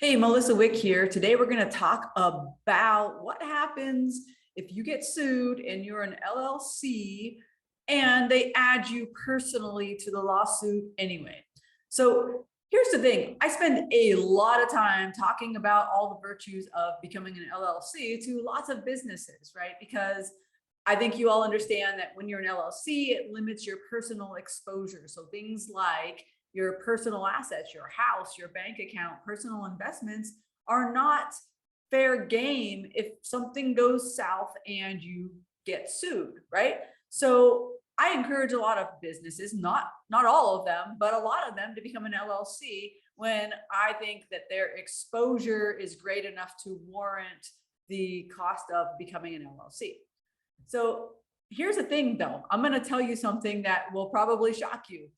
Hey, Melissa Wick here. Today we're going to talk about what happens if you get sued and you're an LLC and they add you personally to the lawsuit anyway. So here's the thing. I spend a lot of time talking about all the virtues of becoming an LLC to lots of businesses, right? Because I think you all understand that when you're an LLC, it limits your personal exposure. So things like your personal assets, your house, your bank account, personal investments are not fair game if something goes south and you get sued, right? So I encourage a lot of businesses, not all of them, but a lot of them to become an LLC when I think that their exposure is great enough to warrant the cost of becoming an LLC. So here's the thing though, I'm going to tell you something that will probably shock you.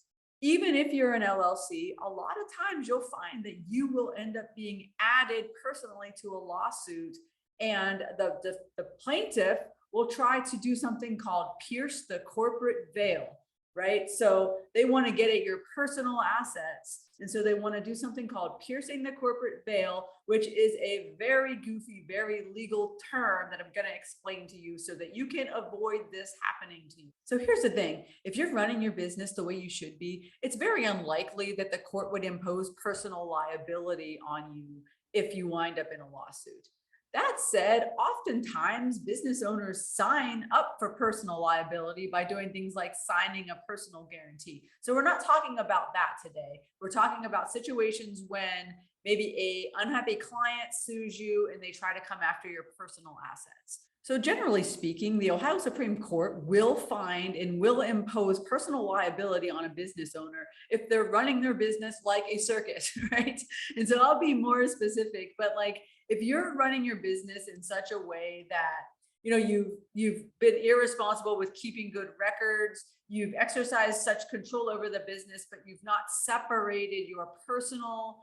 Even if you're an LLC, a lot of times you'll find that you will end up being added personally to a lawsuit, and the plaintiff will try to do something called pierce the corporate veil, right? So they want to get at your personal assets. And so they want to do something called piercing the corporate veil, which is a very goofy, very legal term that I'm going to explain to you so that you can avoid this happening to you. So here's the thing. If you're running your business the way you should be, it's very unlikely that the court would impose personal liability on you if you wind up in a lawsuit. That said, oftentimes business owners sign up for personal liability by doing things like signing a personal guarantee. So we're not talking about that today. We're talking about situations when maybe an unhappy client sues you and they try to come after your personal assets. So generally speaking, the Ohio Supreme Court will find and will impose personal liability on a business owner if they're running their business like a circus, right? And so I'll be more specific, but like, if you're running your business in such a way that you've been irresponsible with keeping good records, you've exercised such control over the business, but you've not separated your personal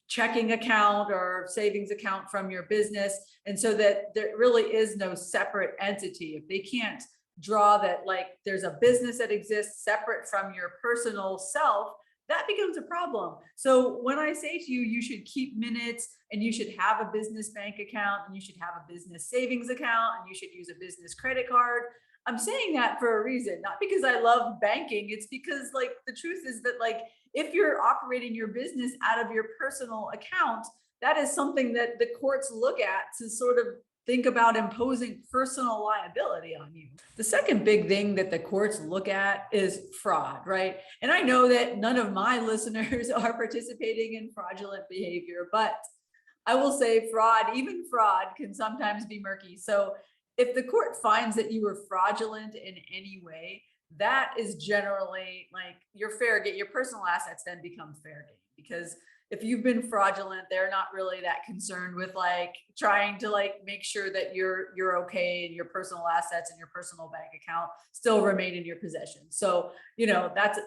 checking account or savings account from your business, and so that there really is no separate entity. If they can't draw that like there's a business that exists separate from your personal self, that becomes a problem. So when I say to you, you should keep minutes and you should have a business bank account and you should have a business savings account and you should use a business credit card, I'm saying that for a reason, not because I love banking. It's because like the truth is that like if you're operating your business out of your personal account, that is something that the courts look at to sort of think about imposing personal liability on you. The second big thing that the courts look at is fraud, right? And I know that none of my listeners are participating in fraudulent behavior, but I will say even fraud can sometimes be murky. So if the court finds that you were fraudulent in any way, that is generally like your personal assets then become fair game, because if you've been fraudulent, they're not really that concerned with like trying to like make sure that you're okay and your personal assets and your personal bank account still remain in your possession. So, that's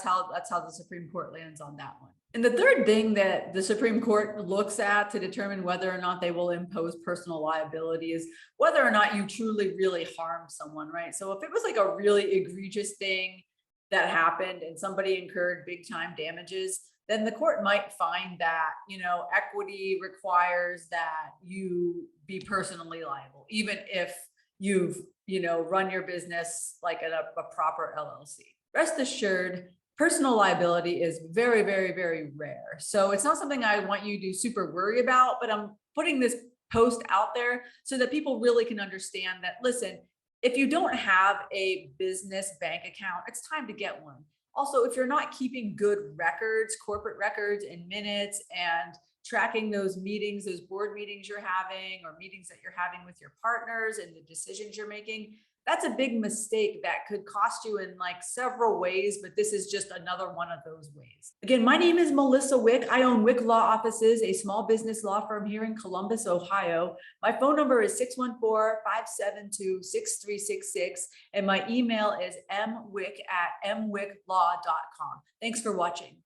how the Supreme Court lands on that one. And the third thing that the Supreme Court looks at to determine whether or not they will impose personal liability is whether or not you truly really harmed someone, right? So if it was like a really egregious thing that happened and somebody incurred big time damages, then the court might find that, equity requires that you be personally liable, even if you've, run your business like a proper LLC. Rest assured, personal liability is very, very, very rare. So it's not something I want you to super worry about, but I'm putting this post out there so that people really can understand that, listen, if you don't have a business bank account, it's time to get one. Also, if you're not keeping good records, corporate records and minutes, and tracking those meetings, those board meetings you're having or meetings that you're having with your partners and the decisions you're making, that's a big mistake that could cost you in like several ways, but this is just another one of those ways. Again, my name is Melissa Wick. I own Wick Law Offices, a small business law firm here in Columbus, Ohio. My phone number is 614-572-6366, and my email is mwick@mwicklaw.com. Thanks for watching.